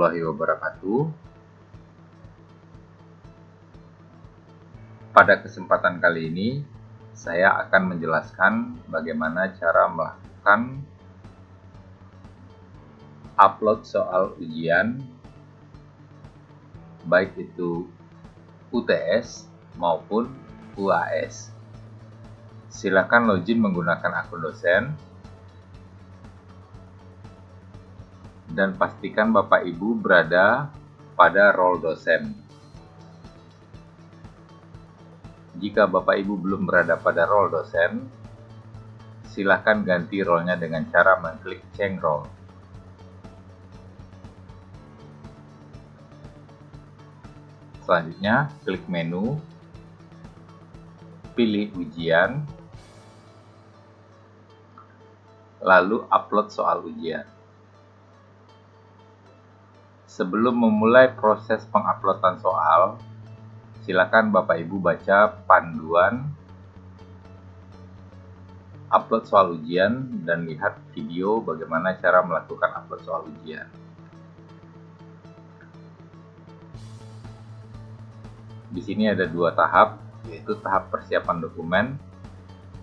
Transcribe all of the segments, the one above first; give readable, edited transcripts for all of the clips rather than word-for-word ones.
warahmatullahi wabarakatuh. Pada kesempatan kali ini, saya akan menjelaskan bagaimana cara melakukan upload soal ujian, baik itu UTS maupun UAS. Silakan login menggunakan akun dosen dan pastikan Bapak Ibu berada pada role dosen. Jika Bapak Ibu belum berada pada role dosen, silakan ganti role-nya dengan cara mengklik change role. Selanjutnya, klik menu, pilih ujian, lalu upload soal ujian. Sebelum memulai proses penguploadan soal, silakan Bapak Ibu baca panduan upload soal ujian dan lihat video bagaimana cara melakukan upload soal ujian. Di sini ada dua tahap, yaitu tahap persiapan dokumen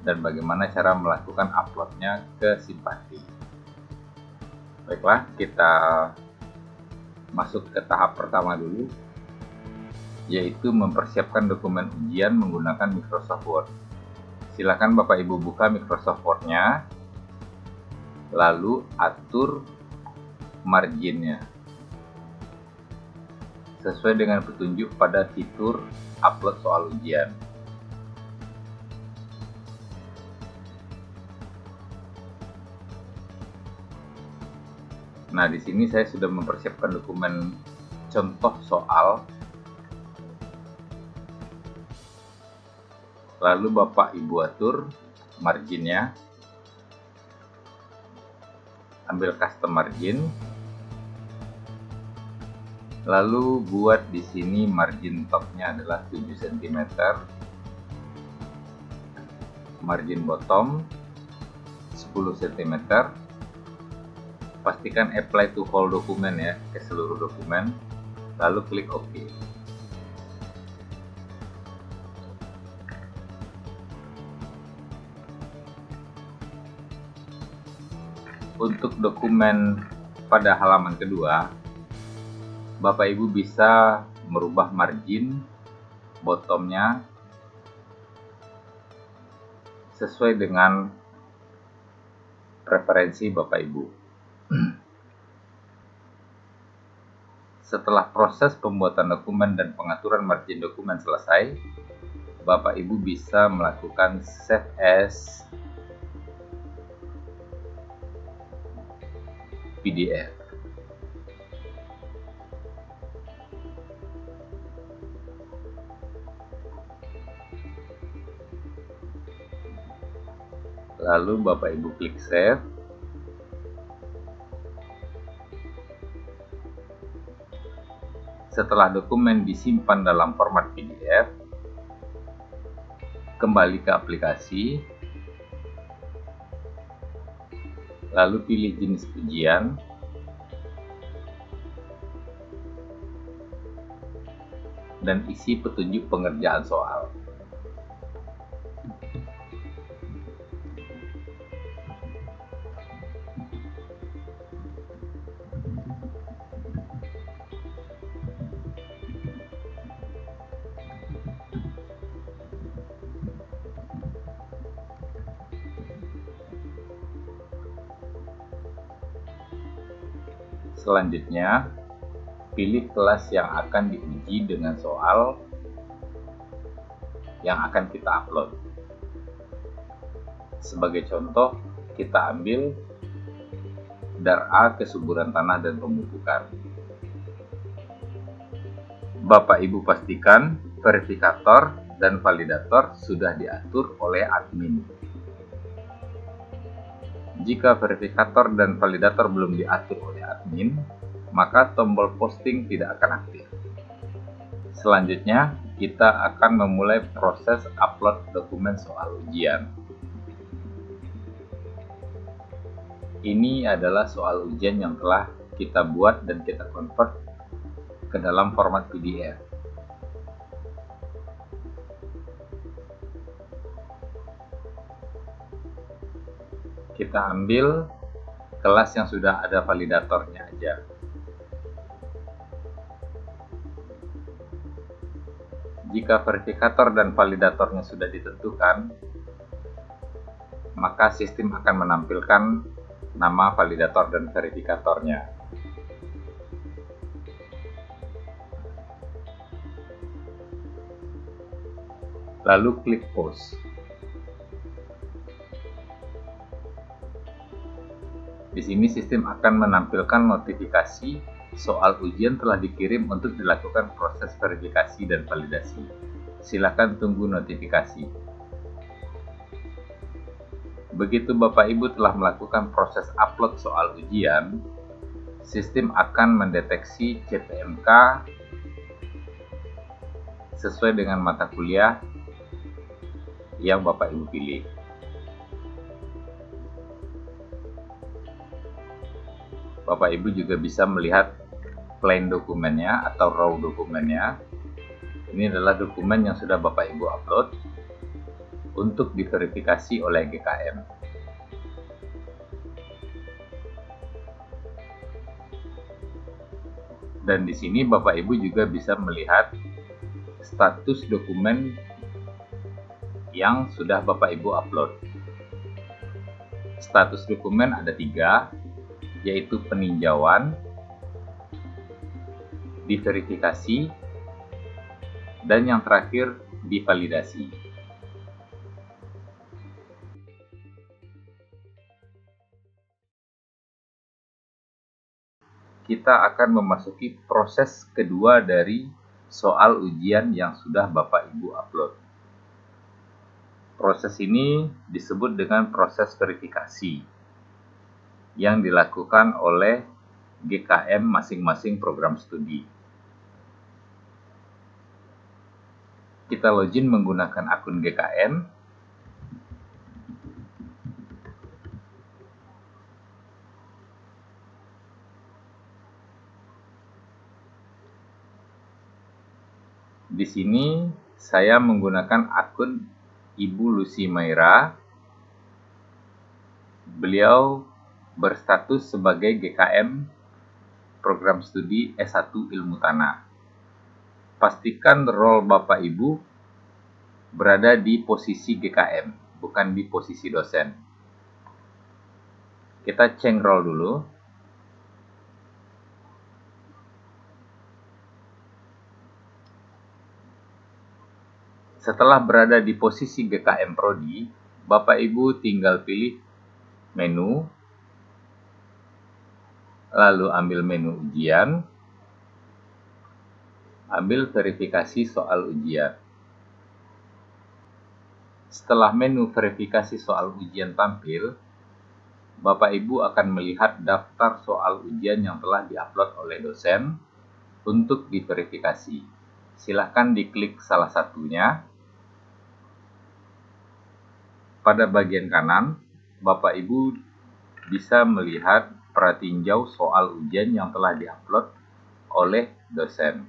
dan bagaimana cara melakukan uploadnya ke Simpati. Baiklah, kita masuk ke tahap pertama dulu, yaitu mempersiapkan dokumen ujian menggunakan Microsoft Word. Silakan Bapak Ibu buka Microsoft Word-nya, lalu atur marginnya sesuai dengan petunjuk pada fitur upload soal ujian. Nah, di sini saya sudah mempersiapkan dokumen contoh soal. Lalu Bapak Ibu atur marginnya. Ambil custom margin. Lalu buat di sini margin topnya adalah 7 cm. Margin bottom 10 cm. Pastikan apply to whole dokumen ya, ke seluruh dokumen, lalu klik OK. Untuk dokumen pada halaman kedua, Bapak Ibu bisa merubah margin bottomnya sesuai dengan preferensi Bapak Ibu. Setelah proses pembuatan dokumen dan pengaturan margin dokumen selesai, Bapak Ibu bisa melakukan save as PDF. Lalu Bapak Ibu klik save. Setelah dokumen disimpan dalam format PDF, kembali ke aplikasi, lalu pilih jenis ujian, dan isi petunjuk pengerjaan soal. Selanjutnya, pilih kelas yang akan diuji dengan soal yang akan kita upload. Sebagai contoh, kita ambil dar A kesuburan tanah dan pemupukan. Bapak Ibu pastikan verifikator dan validator sudah diatur oleh admin. Jika verifikator dan validator belum diatur oleh admin, maka tombol posting tidak akan aktif. Selanjutnya, kita akan memulai proses upload dokumen soal ujian. Ini adalah soal ujian yang telah kita buat dan kita convert ke dalam format PDF. Kita ambil kelas yang sudah ada validatornya aja. Jika verifikator dan validatornya sudah ditentukan, maka sistem akan menampilkan nama validator dan verifikatornya. Lalu klik Post. Di sini sistem akan menampilkan notifikasi soal ujian telah dikirim untuk dilakukan proses verifikasi dan validasi. Silakan tunggu notifikasi. Begitu Bapak Ibu telah melakukan proses upload soal ujian, sistem akan mendeteksi CPMK sesuai dengan mata kuliah yang Bapak Ibu pilih. Bapak Ibu juga bisa melihat plain dokumennya atau raw dokumennya. Ini adalah dokumen yang sudah Bapak Ibu upload untuk diverifikasi oleh GKM. Dan di sini Bapak Ibu juga bisa melihat status dokumen yang sudah Bapak Ibu upload. Status dokumen ada 3, yaitu peninjauan, diverifikasi, dan yang terakhir divalidasi. Kita akan memasuki proses kedua dari soal ujian yang sudah Bapak Ibu upload. Proses ini disebut dengan proses verifikasi yang dilakukan oleh GKM masing-masing program studi. Kita login menggunakan akun GKM. Di sini saya menggunakan akun Ibu Lucy Maira. Beliau berstatus sebagai GKM program studi S1 Ilmu Tanah. Pastikan role Bapak Ibu berada di posisi GKM, bukan di posisi dosen. Kita change role dulu. Setelah berada di posisi GKM Prodi, Bapak Ibu tinggal pilih menu, lalu ambil menu ujian, ambil verifikasi soal ujian. Setelah menu verifikasi soal ujian tampil, Bapak Ibu akan melihat daftar soal ujian yang telah diupload oleh dosen untuk diverifikasi. Silakan diklik salah satunya. Pada bagian kanan, Bapak Ibu bisa melihat pratinjau soal ujian yang telah diupload oleh dosen.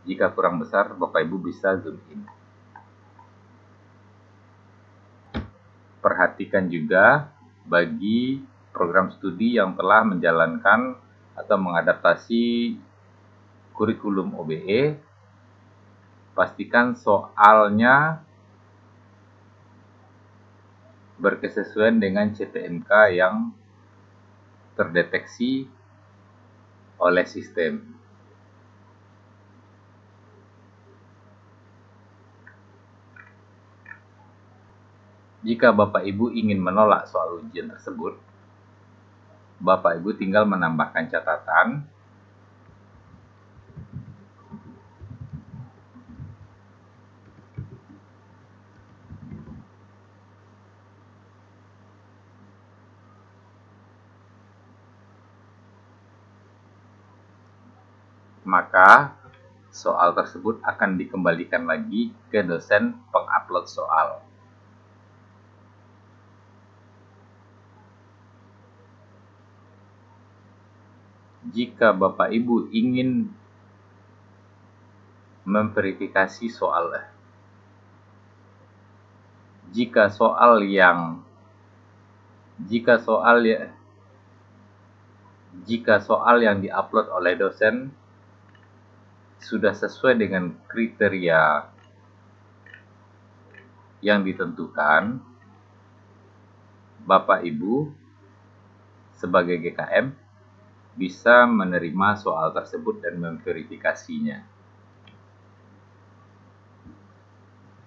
Jika kurang besar, Bapak Ibu bisa zoom in. Perhatikan juga bagi program studi yang telah menjalankan atau mengadaptasi kurikulum OBE, pastikan soalnya berkesesuaian dengan CPMK yang terdeteksi oleh sistem. Jika Bapak Ibu ingin menolak soal ujian tersebut, Bapak Ibu tinggal menambahkan catatan. Maka soal tersebut akan dikembalikan lagi ke dosen pengupload soal. Jika Bapak Ibu ingin memverifikasi soal, jika soal yang diupload oleh dosen sudah sesuai dengan kriteria yang ditentukan, Bapak Ibu sebagai GKM bisa menerima soal tersebut dan memverifikasinya.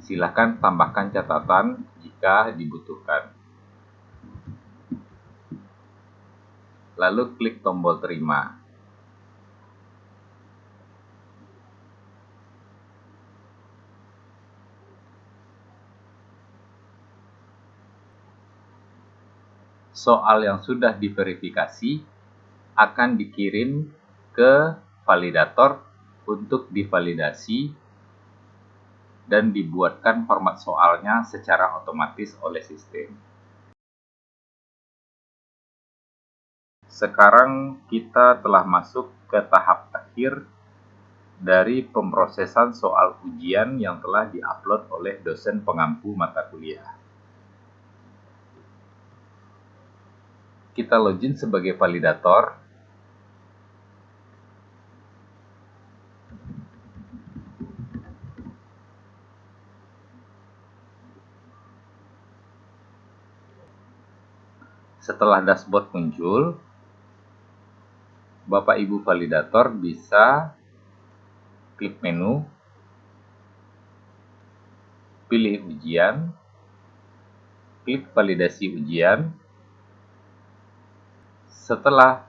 Silakan tambahkan catatan jika dibutuhkan. Lalu klik tombol terima. Soal yang sudah diverifikasi akan dikirim ke validator untuk divalidasi dan dibuatkan format soalnya secara otomatis oleh sistem. Sekarang kita telah masuk ke tahap akhir dari pemrosesan soal ujian yang telah diupload oleh dosen pengampu mata kuliah. Kita login sebagai validator. Setelah dashboard muncul, Bapak Ibu validator bisa klik menu, pilih ujian, klik validasi ujian. Setelah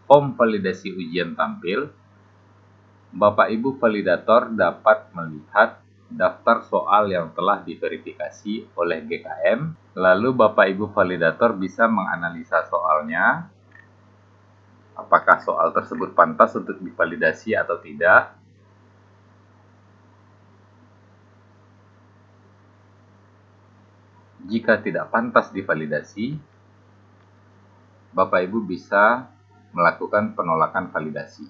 form validasi ujian tampil, Bapak Ibu validator dapat melihat daftar soal yang telah diverifikasi oleh GKM. Lalu Bapak Ibu validator bisa menganalisa soalnya, apakah soal tersebut pantas untuk divalidasi atau tidak. Jika tidak pantas divalidasi, Bapak Ibu bisa melakukan penolakan validasi.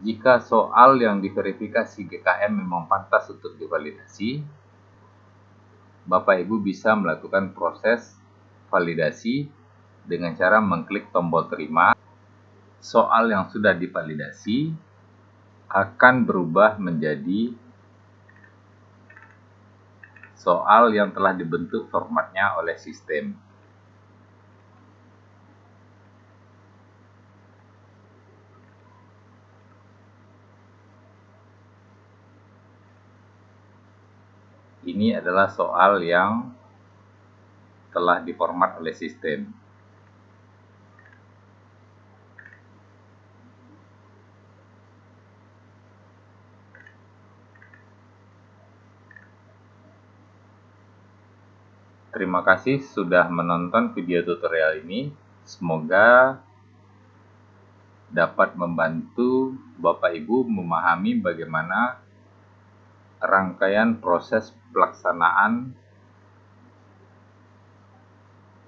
Jika soal yang diverifikasi GKM memang pantas untuk divalidasi, Bapak Ibu bisa melakukan proses validasi dengan cara mengklik tombol terima. Soal yang sudah divalidasi akan berubah menjadi soal yang telah dibentuk formatnya oleh sistem. Ini adalah soal yang telah diformat oleh sistem. Terima kasih sudah menonton video tutorial ini. Semoga dapat membantu Bapak Ibu memahami bagaimana rangkaian proses pelaksanaan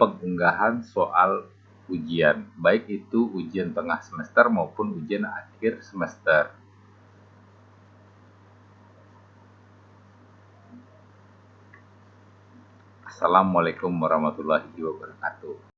pengunggahan soal ujian, baik itu ujian tengah semester maupun ujian akhir semester. Assalamualaikum warahmatullahi wabarakatuh.